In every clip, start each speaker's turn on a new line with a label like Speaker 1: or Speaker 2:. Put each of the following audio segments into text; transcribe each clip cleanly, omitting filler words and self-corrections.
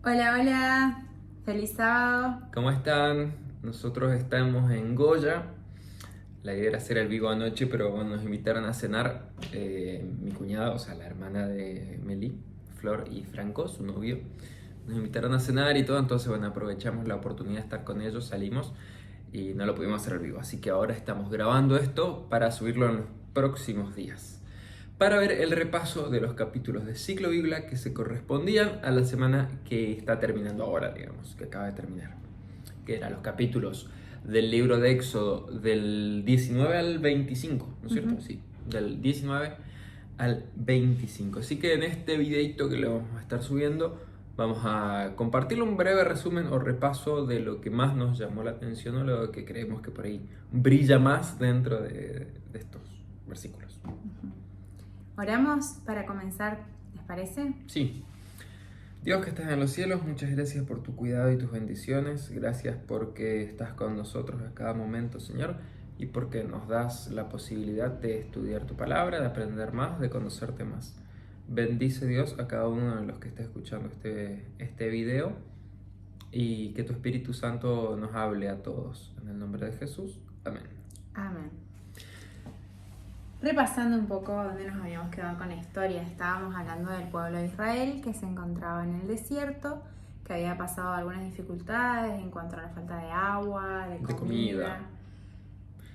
Speaker 1: Hola, hola, feliz sábado.
Speaker 2: ¿Cómo están? Nosotros estamos en Goya. La idea era hacer el vivo anoche, pero bueno, nos invitaron a cenar mi cuñada, o sea, la hermana de Meli, Flor y Franco, su novio. Nos invitaron a cenar y todo, entonces bueno, aprovechamos la oportunidad de estar con ellos, salimos y no lo pudimos hacer al vivo. Así que ahora estamos grabando esto para subirlo en los próximos días, para ver el repaso de los capítulos de Ciclo Biblia que se correspondían a la semana que está terminando ahora, digamos, que acaba de terminar, que eran los capítulos del libro de Éxodo del 19 al 25, ¿no es cierto?
Speaker 1: Ujú.
Speaker 2: Sí, del 19 al 25. Así que en este videito que le vamos a estar subiendo, vamos a compartir un breve resumen o repaso de lo que más nos llamó la atención o lo que creemos que por ahí brilla más dentro de estos versículos.
Speaker 1: Oramos para comenzar, ¿les parece?
Speaker 2: Sí. Dios que estás en los cielos, muchas gracias por tu cuidado y tus bendiciones. Gracias porque estás con nosotros a cada momento, Señor, y porque nos das la posibilidad de estudiar tu palabra, de aprender más, de conocerte más. Bendice, Dios, a cada uno de los que esté escuchando este video y que tu Espíritu Santo nos hable a todos. En el nombre de Jesús. Amén.
Speaker 1: Amén. Repasando un poco dónde nos habíamos quedado con la historia, estábamos hablando del pueblo de Israel que se encontraba en el desierto, que había pasado algunas dificultades en cuanto a la falta de agua, de comida.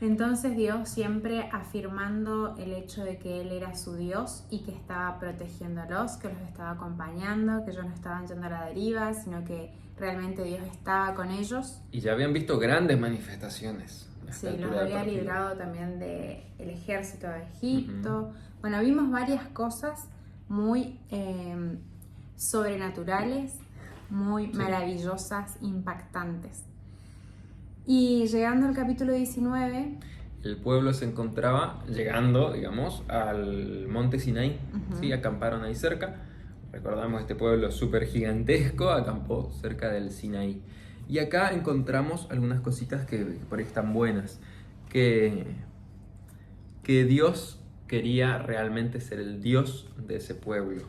Speaker 1: Entonces Dios siempre afirmando el hecho de que Él era su Dios y que estaba protegiéndolos, que los estaba acompañando, que ellos no estaban yendo a la deriva, sino que realmente Dios estaba con ellos.
Speaker 2: Y ya habían visto grandes manifestaciones.
Speaker 1: Sí, los había librado también del ejército de Egipto. Bueno, vimos varias cosas muy sobrenaturales, muy maravillosas, impactantes. Y llegando al capítulo 19,
Speaker 2: el pueblo se encontraba llegando, digamos, al monte Sinaí. ¿Sí? Acamparon ahí cerca. Recordamos este pueblo súper gigantesco, acampó cerca del Sinaí. Y acá encontramos algunas cositas que por ahí están buenas. Que Dios quería realmente ser el Dios de ese pueblo.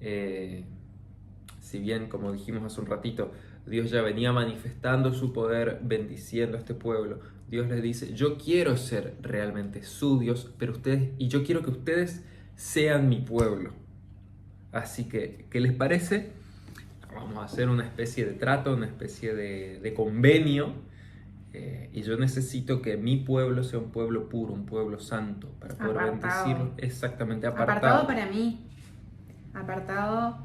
Speaker 2: Si bien, como dijimos hace un ratito, Dios ya venía manifestando su poder, bendiciendo a este pueblo, Dios les dice: yo quiero ser realmente su Dios, pero yo quiero que ustedes sean mi pueblo. Así que, ¿qué les parece? Vamos a hacer una especie de trato, una especie de convenio, y yo necesito que mi pueblo sea un pueblo puro, un pueblo santo, para poder bendecirlo. Exactamente,
Speaker 1: apartado para mí, apartado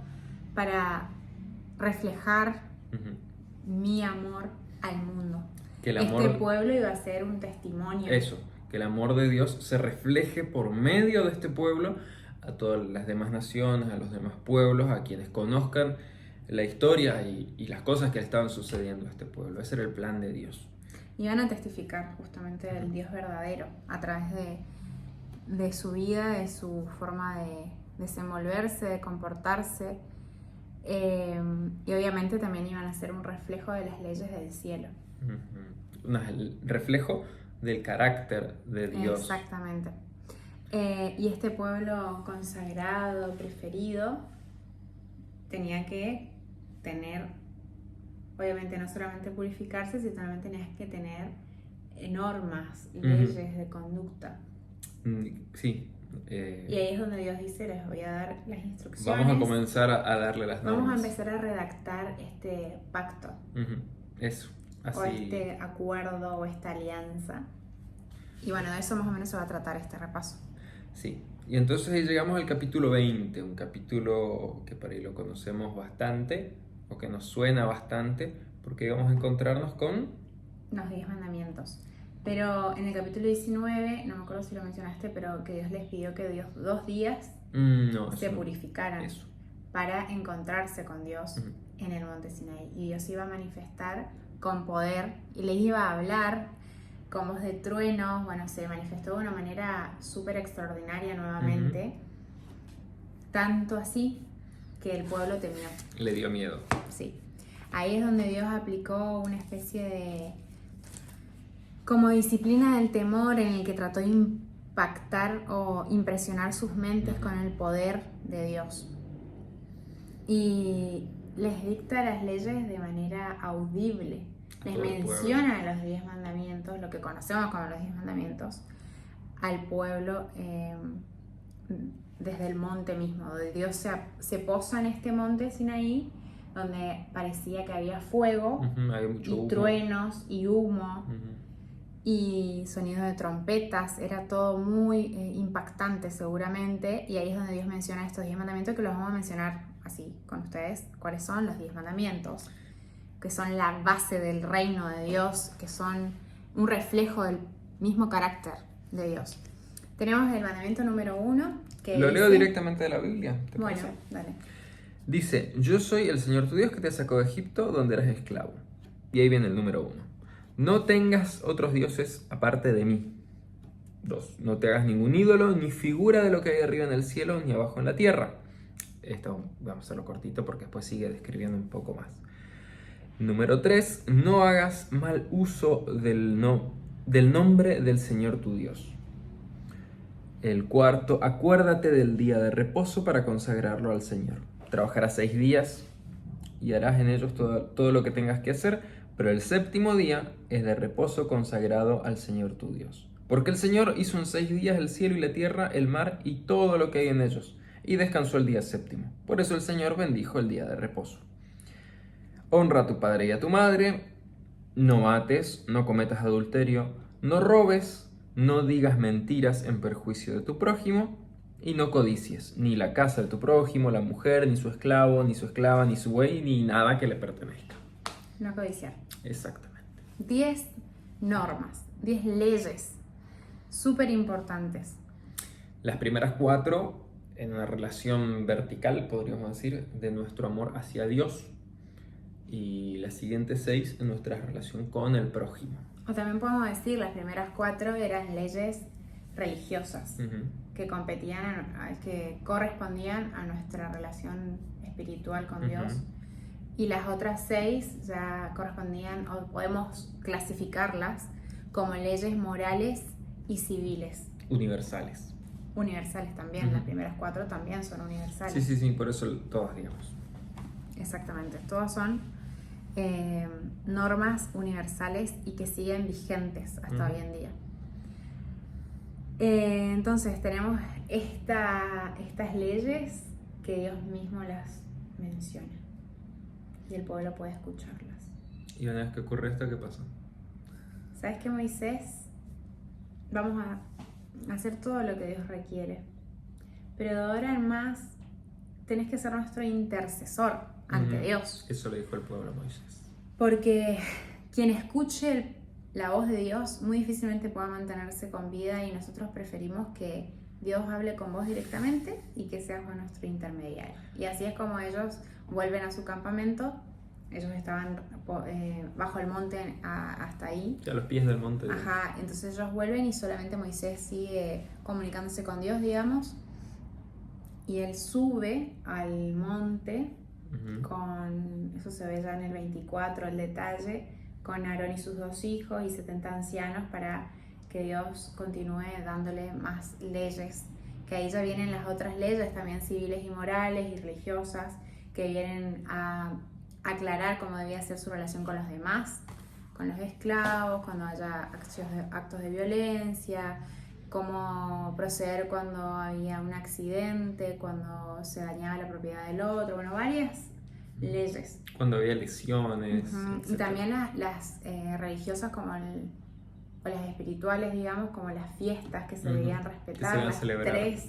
Speaker 1: para reflejar mi amor al mundo.
Speaker 2: Que el amor,
Speaker 1: este pueblo iba a ser un testimonio.
Speaker 2: Eso, que el amor de Dios se refleje por medio de este pueblo a todas las demás naciones, a los demás pueblos, a quienes conozcan la historia y las cosas que le estaban sucediendo a este pueblo. Ese era el plan de Dios.
Speaker 1: Iban a testificar justamente del Dios verdadero a través de su vida, de su forma de desenvolverse, de comportarse. Y obviamente también iban a ser un reflejo de las leyes del cielo.
Speaker 2: Un reflejo del carácter de Dios.
Speaker 1: Exactamente. Y este pueblo consagrado, preferido, tenía que tener, obviamente no solamente purificarse, sino también tenías que tener normas, leyes de conducta.
Speaker 2: Sí.
Speaker 1: Y ahí es donde Dios dice: les voy a dar las instrucciones.
Speaker 2: Vamos a comenzar a darle las normas.
Speaker 1: Vamos a empezar a redactar este pacto.
Speaker 2: Eso. Así.
Speaker 1: O este acuerdo o esta alianza. Y bueno, de eso más o menos se va a tratar este repaso.
Speaker 2: Sí. Y entonces ahí llegamos al capítulo 20, un capítulo que por ahí lo conocemos bastante, o que nos suena bastante, porque vamos a encontrarnos con
Speaker 1: los 10 mandamientos. Pero en el capítulo 19, no me acuerdo si lo mencionaste, pero que Dios les pidió que 2 días se purificaran para encontrarse con Dios en el monte Sinaí. Y Dios iba a manifestar con poder y les iba a hablar con voz de trueno. Bueno, se manifestó de una manera súper extraordinaria nuevamente. Tanto así que el pueblo temió.
Speaker 2: Le dio miedo.
Speaker 1: Sí. Ahí es donde Dios aplicó una especie de como disciplina del temor, en el que trató de impactar o impresionar sus mentes con el poder de Dios. Y les dicta las leyes de manera audible. Les menciona los 10 mandamientos, lo que conocemos como los 10 mandamientos, al pueblo desde el monte mismo, donde Dios se posa en este monte Sinaí, donde parecía que había fuego,
Speaker 2: hay mucho humo,
Speaker 1: truenos y humo, y sonidos de trompetas. Era todo muy impactante seguramente, y ahí es donde Dios menciona estos 10 mandamientos, que los vamos a mencionar así con ustedes. ¿Cuáles son los 10 mandamientos? Que son la base del reino de Dios, que son un reflejo del mismo carácter de Dios. Tenemos el mandamiento número 1, que
Speaker 2: lo leo directamente de la Biblia.
Speaker 1: Bueno, dale.
Speaker 2: Dice: yo soy el Señor tu Dios que te sacó de Egipto, donde eras esclavo. Y ahí viene el número 1. No tengas otros dioses aparte de mí. 2. No te hagas ningún ídolo, ni figura de lo que hay arriba en el cielo, ni abajo en la tierra. Esto vamos a hacerlo cortito porque después sigue describiendo un poco más. Número 3. No hagas mal uso del nombre del Señor tu Dios. El 4. Acuérdate del día de reposo para consagrarlo al Señor. Trabajarás 6 días y harás en ellos todo lo que tengas que hacer, pero el 7º día es de reposo consagrado al Señor tu Dios. Porque el Señor hizo en 6 días el cielo y la tierra, el mar y todo lo que hay en ellos, y descansó el día 7º. Por eso el Señor bendijo el día de reposo. Honra a tu padre y a tu madre. No mates, no cometas adulterio, no robes, no digas mentiras en perjuicio de tu prójimo, y no codicies ni la casa de tu prójimo, la mujer, ni su esclavo, ni su esclava, ni su buey, ni nada que le pertenezca.
Speaker 1: No codiciar.
Speaker 2: Exactamente.
Speaker 1: 10 normas, 10 leyes súper importantes.
Speaker 2: Las primeras 4 en una relación vertical, podríamos decir, de nuestro amor hacia Dios. Y las siguientes 6 en nuestra relación con el prójimo.
Speaker 1: O también podemos decir, las primeras 4 eran leyes religiosas, que que correspondían a nuestra relación espiritual con Dios. Y las otras 6 ya correspondían, o podemos clasificarlas como leyes morales y civiles.
Speaker 2: Universales.
Speaker 1: Universales también, las primeras 4 también son universales.
Speaker 2: Sí, por eso todas, digamos.
Speaker 1: Exactamente, todas son normas universales y que siguen vigentes hasta hoy en día. Entonces tenemos estas leyes que Dios mismo las menciona y el pueblo puede escucharlas.
Speaker 2: ¿Y una vez que ocurre esto, qué pasa?
Speaker 1: ¿Sabes qué, Moisés? Vamos a hacer todo lo que Dios requiere, pero de ahora en más tenés que ser nuestro intercesor ante Dios.
Speaker 2: Eso le dijo el pueblo a Moisés.
Speaker 1: Porque quien escuche la voz de Dios muy difícilmente pueda mantenerse con vida, y nosotros preferimos que Dios hable con vos directamente y que seas nuestro intermediario. Y así es como ellos vuelven a su campamento. Ellos estaban bajo el monte hasta ahí.
Speaker 2: A los pies del monte.
Speaker 1: Ajá, entonces ellos vuelven y solamente Moisés sigue comunicándose con Dios, digamos. Y él sube al monte eso se ve ya en el 24, el detalle, con Aarón y sus 2 hijos y 70 ancianos, para que Dios continúe dándole más leyes, que ahí ya vienen las otras leyes también civiles y morales y religiosas, que vienen a aclarar cómo debía ser su relación con los demás, con los esclavos, cuando haya actos de violencia, cómo proceder cuando había un accidente, cuando se dañaba la propiedad del otro, bueno, varias leyes.
Speaker 2: Cuando había lesiones.
Speaker 1: Y también las religiosas o las espirituales, digamos, como las fiestas que se debían respetar, las 3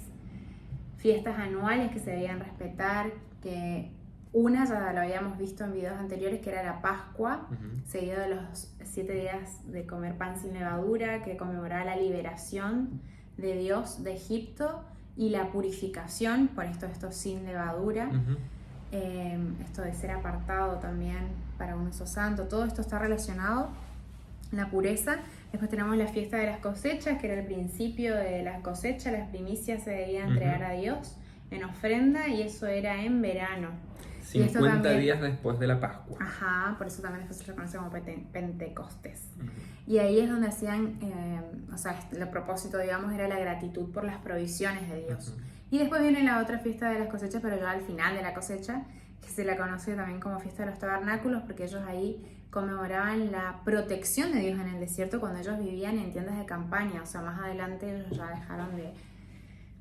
Speaker 1: fiestas anuales que se debían respetar, que una ya lo habíamos visto en videos anteriores, que era la Pascua, seguido de los 7 días de comer pan sin levadura, que conmemoraba la liberación de Dios de Egipto y la purificación, por esto sin levadura, esto de ser apartado también para un uso santo. Todo esto está relacionado, la pureza. Después tenemos la fiesta de las cosechas, que era el principio de la cosecha. Las primicias se debían entregar a Dios en ofrenda, y eso era en verano.
Speaker 2: 50 días después de la Pascua.
Speaker 1: Ajá, por eso también después se le conoce como Pentecostés. Y ahí es donde hacían, el propósito, digamos, era la gratitud por las provisiones de Dios. Y después viene la otra fiesta de las cosechas, pero ya al final de la cosecha, que se la conoce también como fiesta de los tabernáculos, porque ellos ahí conmemoraban la protección de Dios en el desierto cuando ellos vivían en tiendas de campaña. O sea, más adelante ellos ya dejaron de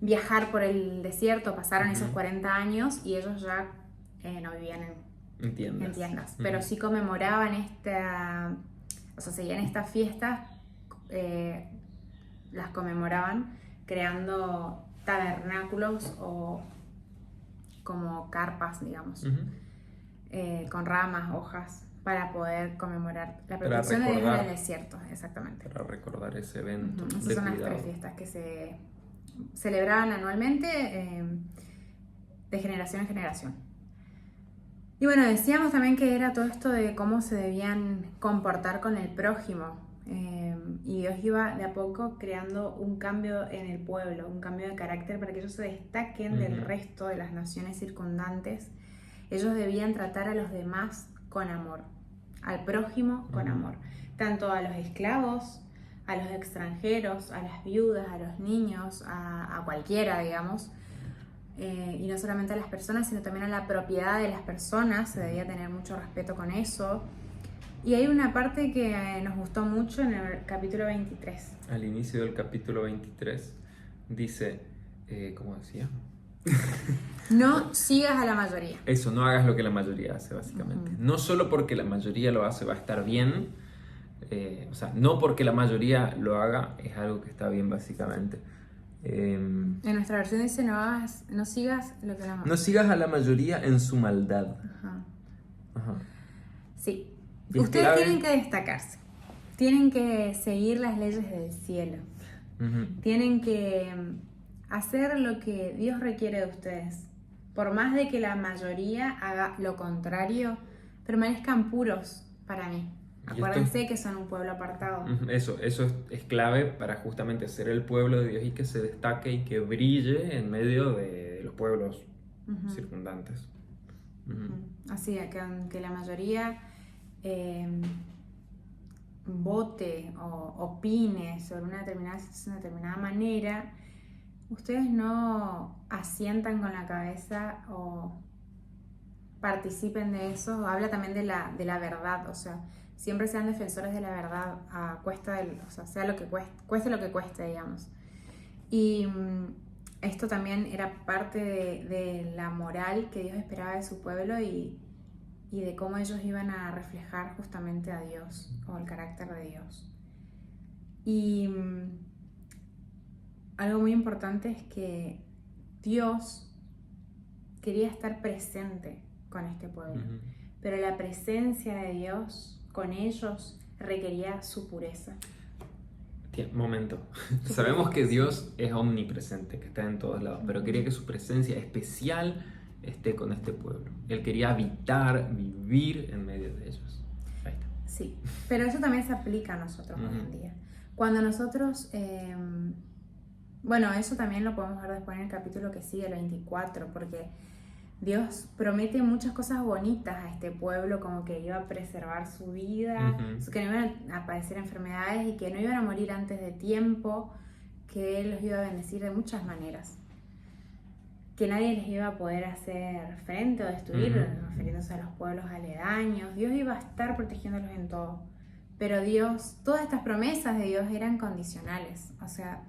Speaker 1: viajar por el desierto, pasaron esos 40 años y ellos ya no vivían en tiendas. Pero sí conmemoraban o sea, seguían estas fiestas, las conmemoraban creando tabernáculos o como carpas, digamos, con ramas, hojas, para poder conmemorar la protección de Dios en el desierto, exactamente.
Speaker 2: Para recordar ese evento.
Speaker 1: Esas son las 3 fiestas que se celebraban anualmente de generación en generación. Y bueno, decíamos también que era todo esto de cómo se debían comportar con el prójimo. Y Dios iba de a poco creando un cambio en el pueblo, un cambio de carácter para que ellos se destaquen del resto de las naciones circundantes. Ellos debían tratar a los demás con amor, al prójimo con amor, tanto a los esclavos, a los extranjeros, a las viudas, a los niños, a cualquiera, digamos. Y no solamente a las personas, sino también a la propiedad de las personas, se debía tener mucho respeto con eso. Y hay una parte que nos gustó mucho en el capítulo 23.
Speaker 2: Al inicio del capítulo 23 dice, ¿cómo decía?
Speaker 1: No sigas a la mayoría.
Speaker 2: Eso, no hagas lo que la mayoría hace, básicamente. No solo porque la mayoría lo hace va a estar bien, o sea, no porque la mayoría lo haga es algo que está bien, básicamente.
Speaker 1: En nuestra versión dice, no sigas lo que la mayoría.
Speaker 2: No sigas a la mayoría en su maldad.
Speaker 1: Ajá. Sí. Ustedes tienen que destacarse, tienen que seguir las leyes del cielo, tienen que hacer lo que Dios requiere de ustedes. Por más de que la mayoría haga lo contrario, permanezcan puros para mí. Acuérdense que son un pueblo apartado.
Speaker 2: Eso es clave para justamente ser el pueblo de Dios y que se destaque y que brille en medio de los pueblos circundantes.
Speaker 1: Así que aunque la mayoría vote o opine sobre una determinada manera, ustedes no asientan con la cabeza o participen de eso. Habla también de la verdad, o sea, siempre sean defensores de la verdad a cuesta o sea, sea lo que cueste lo que cueste, digamos. Y esto también era parte de la moral que Dios esperaba de su pueblo y de cómo ellos iban a reflejar justamente a Dios o el carácter de Dios. Y algo muy importante es que Dios quería estar presente con este pueblo, pero la presencia de Dios con ellos requería su pureza.
Speaker 2: Momento. Sabemos que Dios es omnipresente, que está en todos lados, pero quería que su presencia especial esté con este pueblo. Él quería habitar, vivir en medio de ellos. Ahí está.
Speaker 1: Sí, pero eso también se aplica a nosotros hoy en día. Cuando nosotros, bueno, eso también lo podemos ver después en el capítulo que sigue, el 24, porque Dios promete muchas cosas bonitas a este pueblo, como que iba a preservar su vida, que no iban a padecer enfermedades y que no iban a morir antes de tiempo, que Él los iba a bendecir de muchas maneras, que nadie les iba a poder hacer frente o destruir, refiriéndose a los pueblos aledaños. Dios iba a estar protegiéndolos en todo, pero Dios, todas estas promesas de Dios eran condicionales, o sea,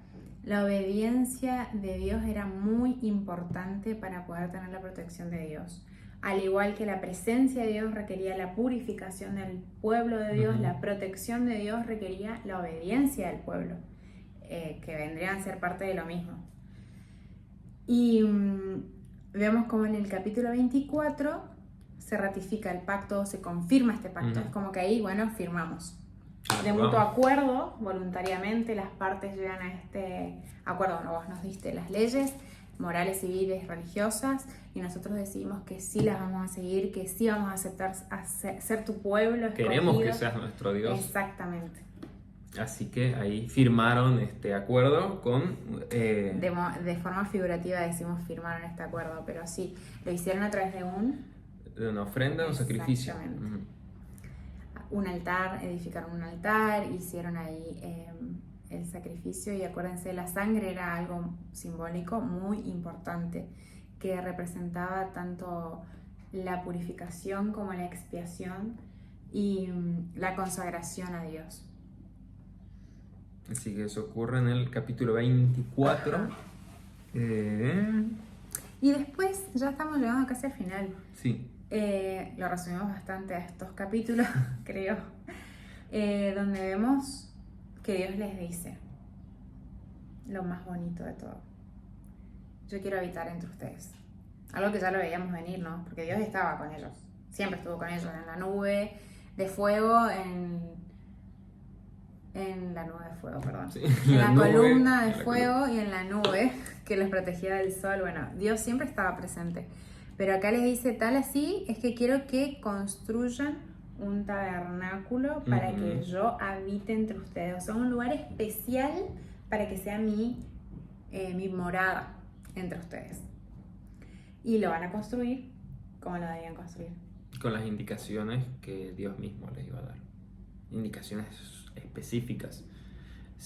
Speaker 1: la obediencia de Dios era muy importante para poder tener la protección de Dios. Al igual que la presencia de Dios requería la purificación del pueblo de Dios, la protección de Dios requería la obediencia del pueblo, que vendrían a ser parte de lo mismo. Y vemos como en el capítulo 24 se ratifica el pacto, se confirma este pacto. Es como que ahí, bueno, firmamos. De mutuo acuerdo, voluntariamente, las partes llegan a este acuerdo. Bueno, vos nos diste las leyes morales, civiles, religiosas, y nosotros decidimos que sí las vamos a seguir, que sí vamos a aceptar ser tu pueblo escogido.
Speaker 2: Queremos que seas nuestro Dios.
Speaker 1: Exactamente.
Speaker 2: Así que ahí firmaron este acuerdo con...
Speaker 1: De forma figurativa decimos firmaron este acuerdo, pero sí, lo hicieron a través de
Speaker 2: una ofrenda, un sacrificio.
Speaker 1: Un altar, edificaron un altar, hicieron ahí el sacrificio, y acuérdense, la sangre era algo simbólico muy importante que representaba tanto la purificación como la expiación y la consagración a Dios.
Speaker 2: Así que eso ocurre en el capítulo 24.
Speaker 1: Y después ya estamos llegando casi al final.
Speaker 2: Sí.
Speaker 1: Lo resumimos bastante a estos capítulos, creo, donde vemos que Dios les dice lo más bonito de todo: yo quiero habitar entre ustedes. Algo que ya lo veíamos venir, ¿no? Porque Dios estaba con ellos, siempre estuvo con ellos en la nube de fuego, en la nube de fuego, perdón. Sí, en la columna de fuego y en la nube que los protegía del sol. Bueno, Dios siempre estaba presente. Pero acá les dice, tal así es que quiero que construyan un tabernáculo para que yo habite entre ustedes. O sea, un lugar especial para que sea mi morada entre ustedes. Y lo van a construir como lo debían construir.
Speaker 2: Con las indicaciones que Dios mismo les iba a dar. Indicaciones específicas.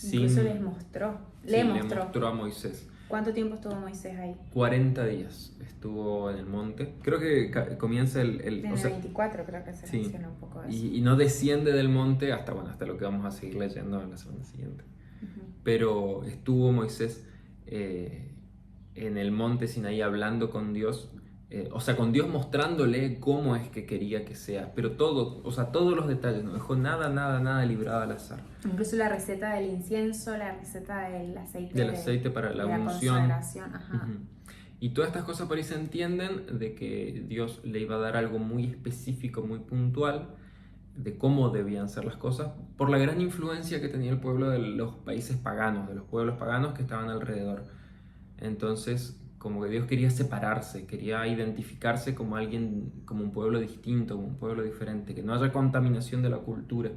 Speaker 1: Incluso le mostró
Speaker 2: a Moisés.
Speaker 1: ¿Cuánto tiempo estuvo Moisés ahí?
Speaker 2: 40 días estuvo en el monte. Creo que comienza
Speaker 1: en el 24 creo que se menciona un poco eso.
Speaker 2: Y no desciende del monte hasta lo que vamos a seguir leyendo en la semana siguiente. Pero estuvo Moisés en el monte Sinaí hablando con Dios. Con Dios mostrándole cómo es que quería que sea, pero todos los detalles, no dejó nada librado al azar.
Speaker 1: Incluso la receta del incienso, la receta del aceite.
Speaker 2: Del aceite para la unción. Y todas estas cosas por ahí se entienden de que Dios le iba a dar algo muy específico, muy puntual, de cómo debían ser las cosas, por la gran influencia que tenía el pueblo de los países paganos, de los pueblos paganos que estaban alrededor. Entonces, como que Dios quería separarse, quería identificarse como alguien, como un pueblo distinto, como un pueblo diferente, que no haya contaminación de la cultura.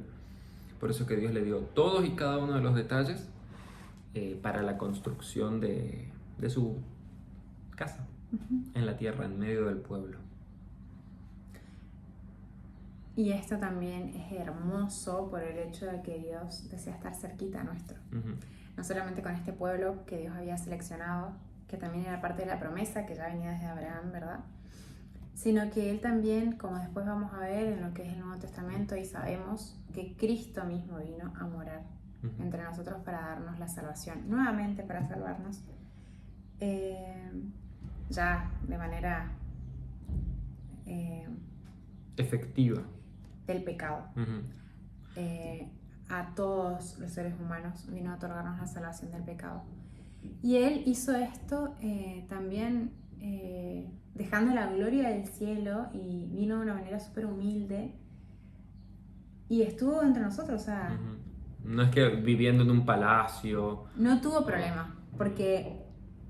Speaker 2: Por eso que Dios le dio todos y cada uno de los detalles para la construcción de su casa en la tierra, en medio del pueblo.
Speaker 1: Y esto también es hermoso por el hecho de que Dios desea estar cerquita nuestro. No solamente con este pueblo que Dios había seleccionado, que también era parte de la promesa que ya venía desde Abraham, ¿verdad? Sino que Él también, como después vamos a ver en lo que es el Nuevo Testamento, y sabemos que Cristo mismo vino a morar entre nosotros para darnos la salvación, nuevamente para salvarnos, ya de manera
Speaker 2: efectiva
Speaker 1: del pecado. A todos los seres humanos vino a otorgarnos la salvación del pecado. Y Él hizo esto también dejando la gloria del cielo, y vino de una manera súper humilde y estuvo entre nosotros. O sea,
Speaker 2: no es que viviendo en un palacio.
Speaker 1: No tuvo problema, porque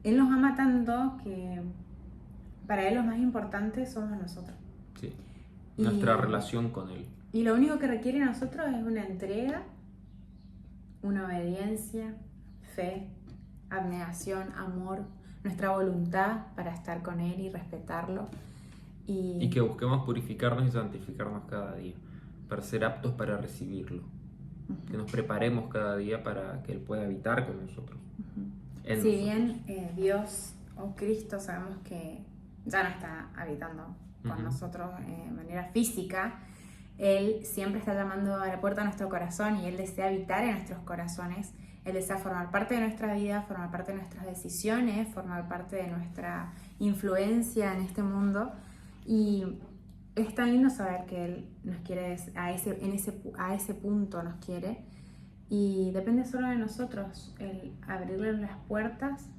Speaker 1: Él nos ama tanto que para Él lo más importante somos nosotros.
Speaker 2: Sí, nuestra relación con Él.
Speaker 1: Y lo único que requiere de nosotros es una entrega, una obediencia, fe, abnegación, amor, nuestra voluntad para estar con Él y respetarlo.
Speaker 2: Y que busquemos purificarnos y santificarnos cada día, para ser aptos para recibirlo. Que nos preparemos cada día para que Él pueda habitar con nosotros.
Speaker 1: Si bien Dios o Cristo sabemos que ya no está habitando con nosotros de manera física, Él siempre está llamando a la puerta de nuestro corazón, y Él desea habitar en nuestros corazones. Él desea formar parte de nuestra vida, formar parte de nuestras decisiones, formar parte de nuestra influencia en este mundo. Y es tan lindo saber que Él nos quiere a ese punto nos quiere, y depende solo de nosotros el abrirle las puertas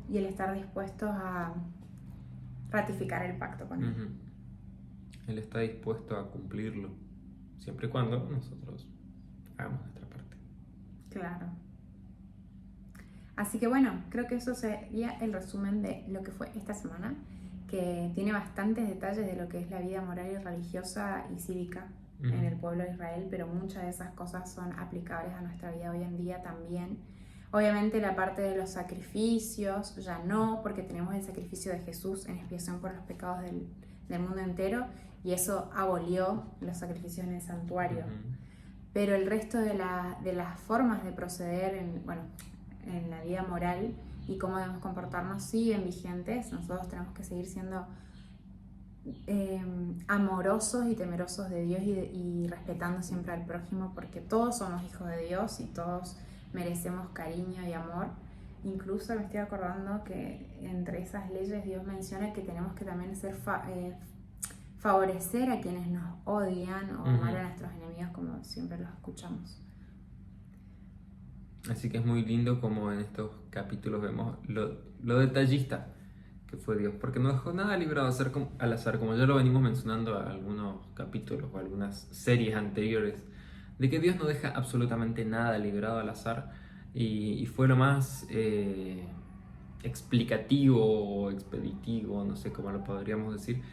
Speaker 1: y el estar dispuestos a ratificar el pacto con Él.
Speaker 2: Él está dispuesto a cumplirlo, siempre y cuando nosotros hagamos nuestra parte.
Speaker 1: Claro. Así que bueno, creo que eso sería el resumen de lo que fue esta semana, que tiene bastantes detalles de lo que es la vida moral y religiosa y cívica en el pueblo de Israel, pero muchas de esas cosas son aplicables a nuestra vida hoy en día también. Obviamente la parte de los sacrificios ya no, porque tenemos el sacrificio de Jesús en expiación por los pecados del mundo entero, y eso abolió los sacrificios en el santuario. Pero el resto de las formas de proceder en la vida moral y cómo debemos comportarnos siguen vigentes. Nosotros tenemos que seguir siendo amorosos y temerosos de Dios y respetando siempre al prójimo, porque todos somos hijos de Dios y todos merecemos cariño y amor. Incluso me estoy acordando que entre esas leyes Dios menciona que tenemos que también favorecer a quienes nos odian o amar a nuestros enemigos, como siempre los escuchamos.
Speaker 2: Así que es muy lindo como en estos capítulos vemos lo detallista que fue Dios, porque no dejó nada librado al azar, como ya lo venimos mencionando a algunos capítulos o algunas series anteriores, de que Dios no deja absolutamente nada librado al azar, y fue lo más explicativo o expeditivo, no sé cómo lo podríamos decir,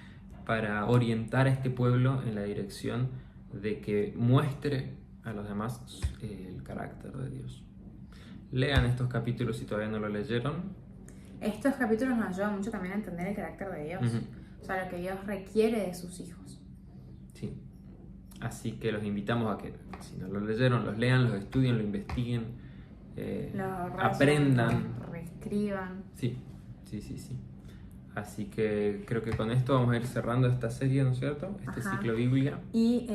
Speaker 2: para orientar a este pueblo en la dirección de que muestre a los demás el carácter de Dios. Lean estos capítulos si todavía no lo leyeron.
Speaker 1: Estos capítulos nos ayudan mucho también a entender el carácter de Dios, o sea, lo que Dios requiere de sus hijos.
Speaker 2: Sí, así que los invitamos a que, si no lo leyeron, los lean, los estudien, lo investiguen, aprendan,
Speaker 1: lo reescriban.
Speaker 2: Sí. Así que creo que con esto vamos a ir cerrando esta serie, ¿no es cierto? Este ciclo Biblia.
Speaker 1: Y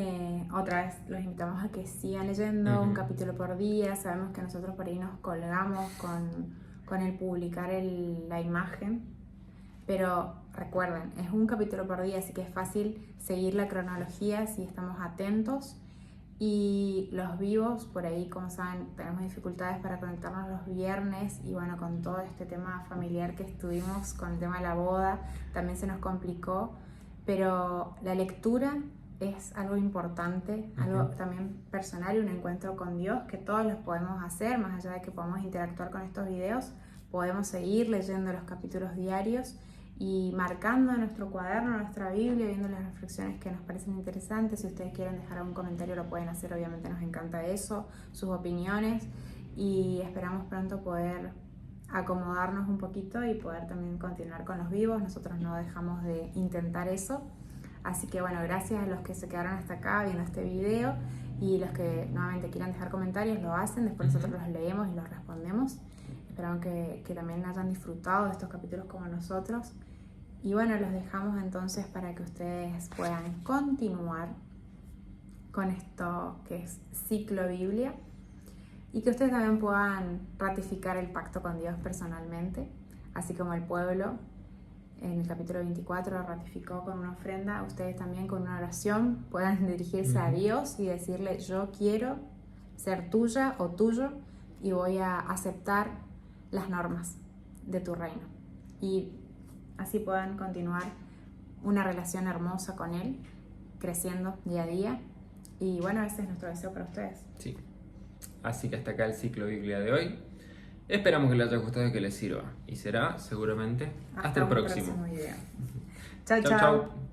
Speaker 1: otra vez los invitamos a que sigan leyendo un capítulo por día. Sabemos que nosotros por ahí nos colgamos con el publicar la imagen, pero recuerden, es un capítulo por día, así que es fácil seguir la cronología si estamos atentos. Y los vivos, por ahí, como saben, tenemos dificultades para conectarnos los viernes, y bueno, con todo este tema familiar que estuvimos con el tema de la boda, también se nos complicó, pero la lectura es algo importante, algo también personal, un encuentro con Dios que todos los podemos hacer, más allá de que podamos interactuar con estos videos, podemos seguir leyendo los capítulos diarios y marcando en nuestro cuaderno, nuestra Biblia, viendo las reflexiones que nos parecen interesantes. Si ustedes quieren dejar algún comentario lo pueden hacer, obviamente nos encanta eso, sus opiniones, y esperamos pronto poder acomodarnos un poquito y poder también continuar con los vivos. Nosotros no dejamos de intentar eso, así que bueno, gracias a los que se quedaron hasta acá viendo este video, y los que nuevamente quieran dejar comentarios lo hacen, después nosotros los leemos y los respondemos. Esperamos que también hayan disfrutado de estos capítulos como nosotros. Y bueno, los dejamos entonces para que ustedes puedan continuar con esto que es Ciclo Biblia, y que ustedes también puedan ratificar el pacto con Dios personalmente, así como el pueblo en el capítulo 24 ratificó con una ofrenda. Ustedes también con una oración puedan dirigirse a Dios y decirle: yo quiero ser tuya o tuyo y voy a aceptar las normas de tu reino, y así puedan continuar una relación hermosa con Él, creciendo día a día. Y bueno, ese es nuestro deseo para ustedes.
Speaker 2: Sí, así que hasta acá el ciclo Biblia de hoy. Esperamos que les haya gustado y que les sirva, y será seguramente hasta el próximo
Speaker 1: video. Chao.